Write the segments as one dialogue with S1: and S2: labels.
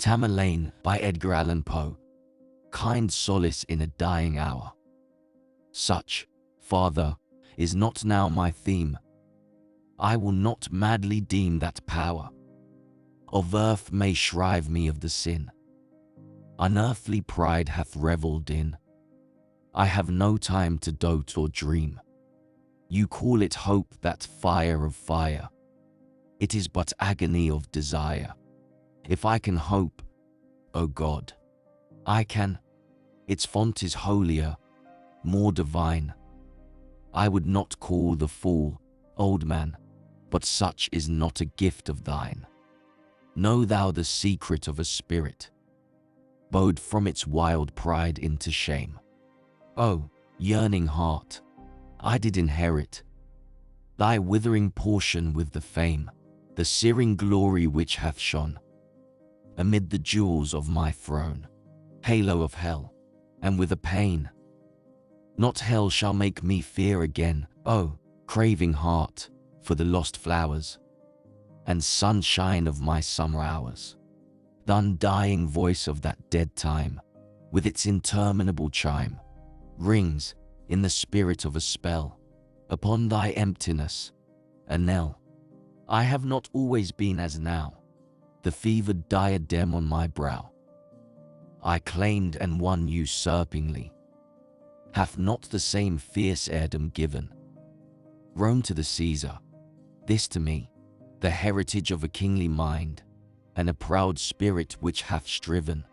S1: Tamerlane by Edgar Allan Poe. Kind solace in a dying hour. Such, Father, is not now my theme. I will not madly deem that power of earth may shrive me of the sin unearthly pride hath revelled in. I have no time to dote or dream. You call it hope, that fire of fire. It is but agony of desire. If I can hope, O God, I can. Its font is holier, more divine. I would not call the fool, old man, but such is not a gift of thine. Know thou the secret of a spirit, bowed from its wild pride into shame. O yearning heart, I did inherit thy withering portion with the fame, the searing glory which hath shone amid the jewels of my throne, halo of hell, and with a pain. Not hell shall make me fear again, O craving heart, for the lost flowers and sunshine of my summer hours. The undying voice of that dead time, with its interminable chime, rings in the spirit of a spell upon thy emptiness, a knell. I have not always been as now, the fevered diadem on my brow I claimed and won usurpingly, hath not the same fierce heirdom given Rome to the Caesar, this to me, the heritage of a kingly mind and a proud spirit which hath striven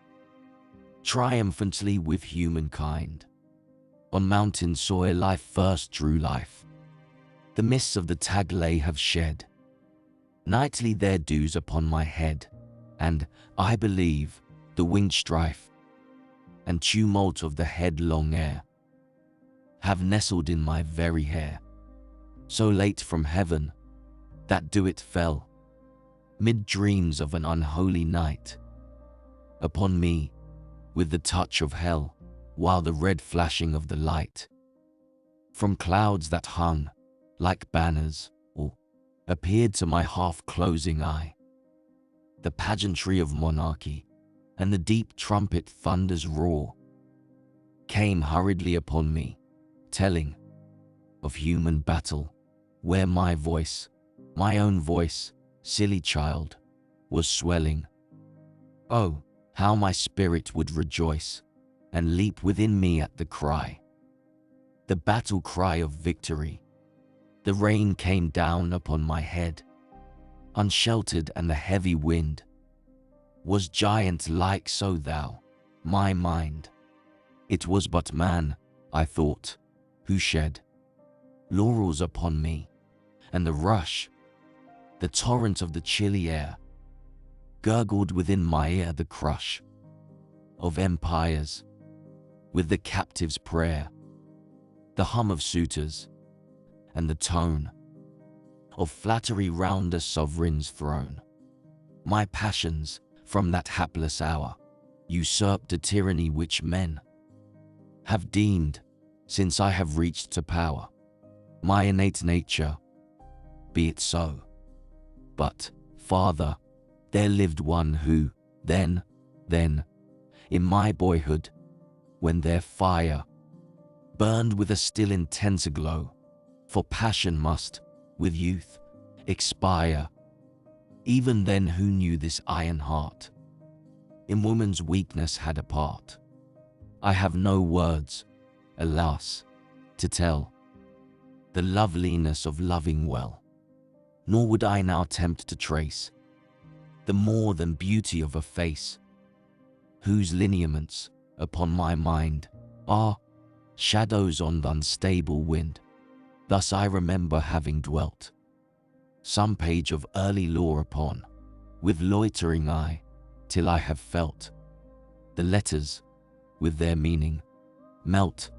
S1: triumphantly with humankind. On mountain soil I first drew life. The mists of the Taglay have shed nightly their dews upon my head, and, I believe, the winged strife and tumult of the headlong air have nestled in my very hair, so late from heaven that dew it fell, mid dreams of an unholy night, upon me with the touch of hell, while the red flashing of the light from clouds that hung like banners appeared to my half-closing eye. The pageantry of monarchy and the deep trumpet thunder's roar came hurriedly upon me, telling of human battle, where my voice, my own voice, silly child, was swelling. Oh, how my spirit would rejoice and leap within me at the cry, the battle cry of victory. The rain came down upon my head, unsheltered, and the heavy wind was giant-like. So thou, my mind, it was but man, I thought, who shed laurels upon me, and the rush, the torrent of the chilly air, gurgled within my ear the crush of empires, with the captive's prayer, the hum of suitors, and the tone of flattery round a sovereign's throne. My passions, from that hapless hour, usurped a tyranny which men have deemed, since I have reached to power, my innate nature. Be it so. But, Father, there lived one who, then, in my boyhood, when their fire burned with a still intenser glow, for passion must, with youth, expire. Even then who knew this iron heart in woman's weakness had a part. I have no words, alas, to tell the loveliness of loving well, nor would I now attempt to trace the more than beauty of a face, whose lineaments upon my mind are shadows on the unstable wind. Thus I remember having dwelt some page of early lore upon, with loitering eye, till I have felt the letters, with their meaning, melt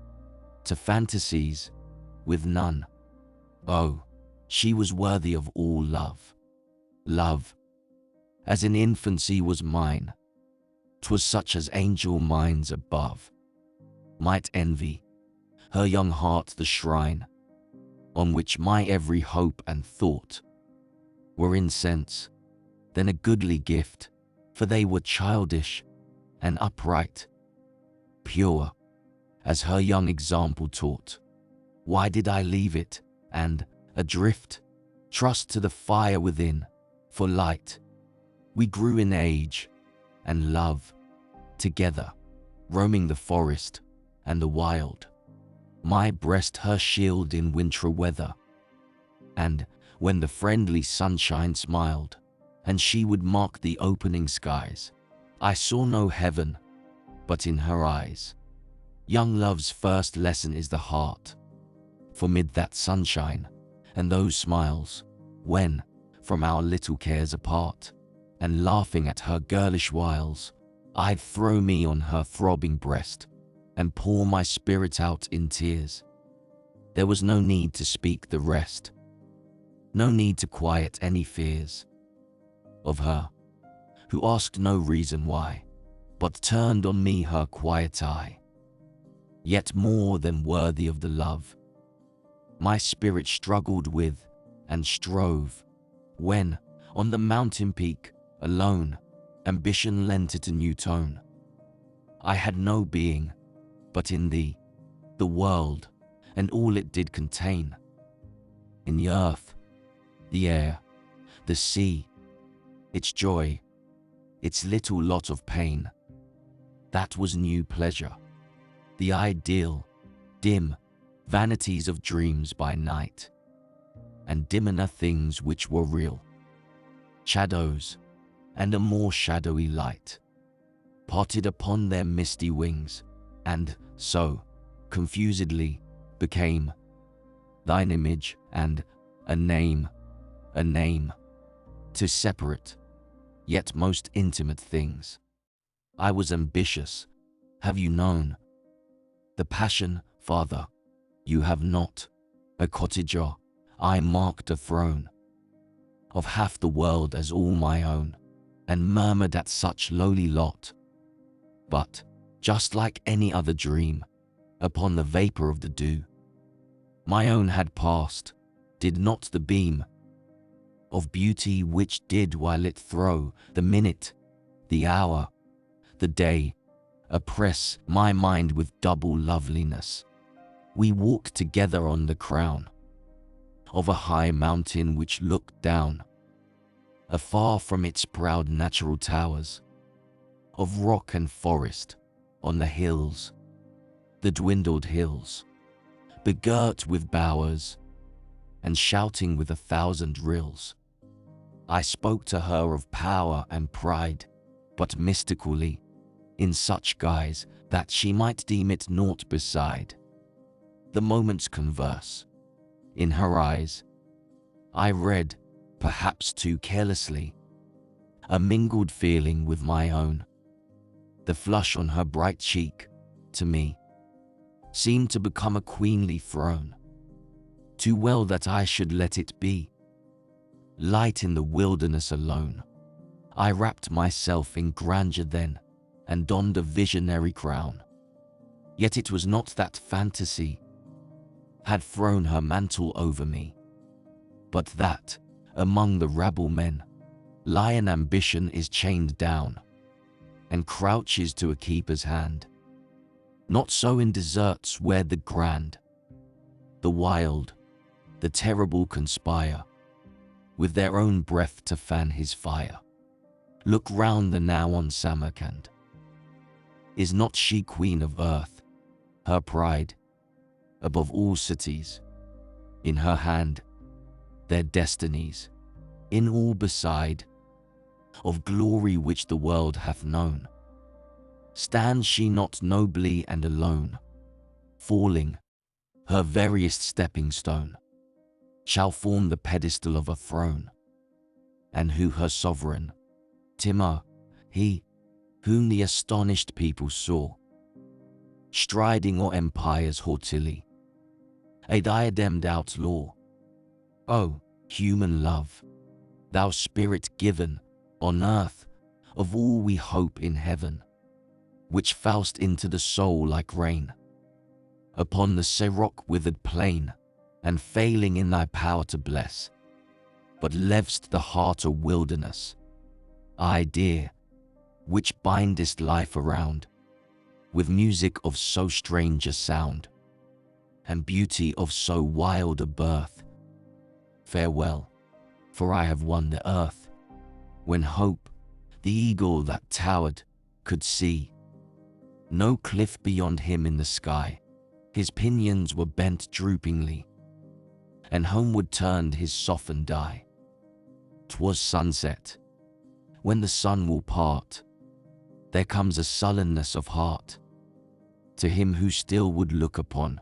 S1: to fantasies with none. Oh, she was worthy of all love. Love, as in infancy was mine, 'twas such as angel minds above might envy, her young heart the shrine on which my every hope and thought were incense, then a goodly gift for they were childish and upright, pure, as her young example taught. Why did I leave it, and, adrift, trust to the fire within, for light? We grew in age and love, together, roaming the forest and the wild. My breast her shield in wintry weather, and, when the friendly sunshine smiled, and she would mark the opening skies, I saw no heaven, but in her eyes. Young love's first lesson is the heart, for mid that sunshine and those smiles, when, from our little cares apart, and laughing at her girlish wiles, I'd throw me on her throbbing breast, and pour my spirit out in tears. There was no need to speak the rest, no need to quiet any fears of her, who asked no reason why, but turned on me her quiet eye. Yet more than worthy of the love my spirit struggled with and strove, when, on the mountain peak, alone, ambition lent it a new tone. I had no being but in thee, the world, and all it did contain. In the earth, the air, the sea, its joy, its little lot of pain. That was new pleasure, the ideal, dim vanities of dreams by night, and dimmer things which were real, shadows, and a more shadowy light, parted upon their misty wings, and so, confusedly, became thine image and a name, to separate, yet most intimate things. I was ambitious, have you known? The passion, Father, you have not. A cottager, I marked a throne of half the world as all my own, and murmured at such lowly lot. But, just like any other dream, upon the vapor of the dew, my own had passed, did not the beam of beauty which did while it throw the minute, the hour, the day, oppress my mind with double loveliness. We walked together on the crown of a high mountain which looked down, afar from its proud natural towers, of rock and forest, on the hills, the dwindled hills, begirt with bowers, and shouting with 1,000 rills. I spoke to her of power and pride, but mystically, in such guise that she might deem it naught beside the moment's converse. In her eyes, I read, perhaps too carelessly, a mingled feeling with my own. The flush on her bright cheek, to me, seemed to become a queenly throne, too well that I should let it be. Light in the wilderness alone, I wrapped myself in grandeur then, and donned a visionary crown. Yet it was not that fantasy had thrown her mantle over me, but that, among the rabble men, lion ambition is chained down, and crouches to a keeper's hand. Not so in deserts where the grand, the wild, the terrible conspire, with their own breath to fan his fire. Look round the now on Samarkand. Is not she queen of earth, her pride, above all cities? In her hand, their destinies, in all beside, of glory which the world hath known. Stands she not nobly and alone, falling, her veriest stepping stone shall form the pedestal of a throne? And who her sovereign? Timur, he whom the astonished people saw, striding o'er empires haughtily, a diademed outlaw. O, human love, thou spirit given on earth of all we hope in heaven, which fall'st into the soul like rain upon the Siroc withered plain, and failing in thy power to bless, but lev'st the heart a wilderness. Ay, dear, which bindest life around with music of so strange a sound, and beauty of so wild a birth. Farewell, for I have won the earth, when hope, the eagle that towered, could see no cliff beyond him in the sky. His pinions were bent droopingly, and homeward turned his softened eye. 'Twas sunset, when the sun will part. There comes a sullenness of heart to him who still would look upon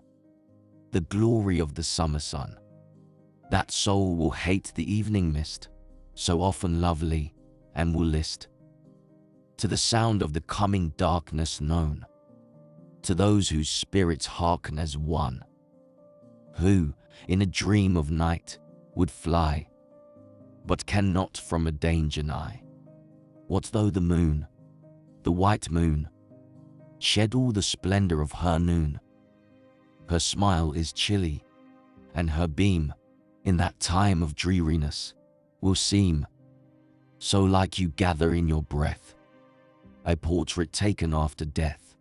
S1: the glory of the summer sun. That soul will hate the evening mist, so often lovely, and will list to the sound of the coming darkness known to those whose spirits hearken as one, who, in a dream of night, would fly, but cannot from a danger nigh. What though the moon, the white moon, shed all the splendor of her noon? Her smile is chilly, and her beam, in that time of dreariness, will seem so like you gather in your breath a portrait taken after death.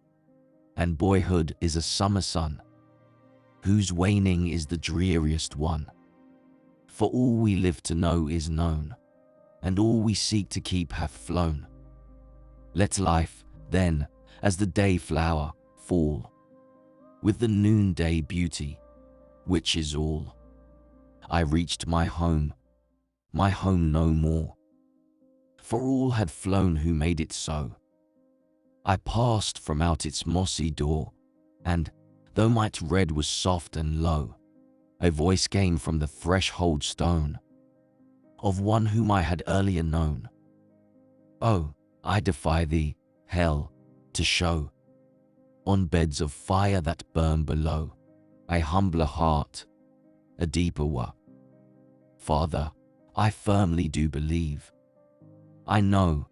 S1: And boyhood is a summer sun, whose waning is the dreariest one. For all we live to know is known, and all we seek to keep hath flown. Let life, then, as the day flower, fall with the noonday beauty, which is all. I reached my home no more, for all had flown who made it so. I passed from out its mossy door, and, though my tread was soft and low, a voice came from the threshold stone of one whom I had earlier known. Oh, I defy thee, hell, to show on beds of fire that burn below a humbler heart, a deeper one. Father, I firmly do believe, I know,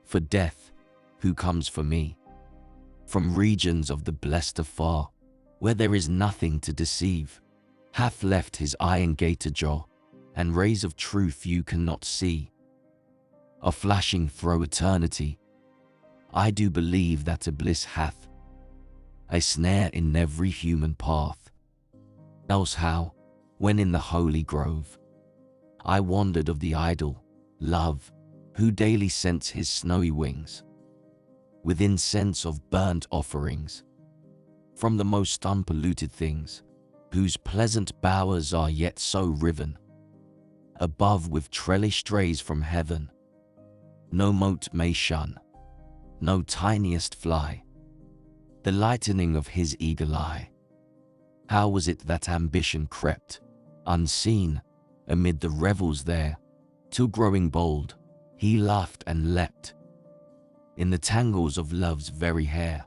S1: for death, who comes for me from regions of the blessed afar, where there is nothing to deceive, hath left his iron gate ajar, and rays of truth you cannot see are flashing through eternity. I do believe that a bliss hath a snare in every human path. Else how, when in the holy grove I wandered of the idol, love, who daily scents his snowy wings with incense of burnt offerings from the most unpolluted things, whose pleasant bowers are yet so riven above with trellised strays from heaven, no mote may shun, no tiniest fly, the lightening of his eagle eye. How was it that ambition crept, unseen, amid the revels there, till growing bold, he laughed and leapt in the tangles of love's very hair?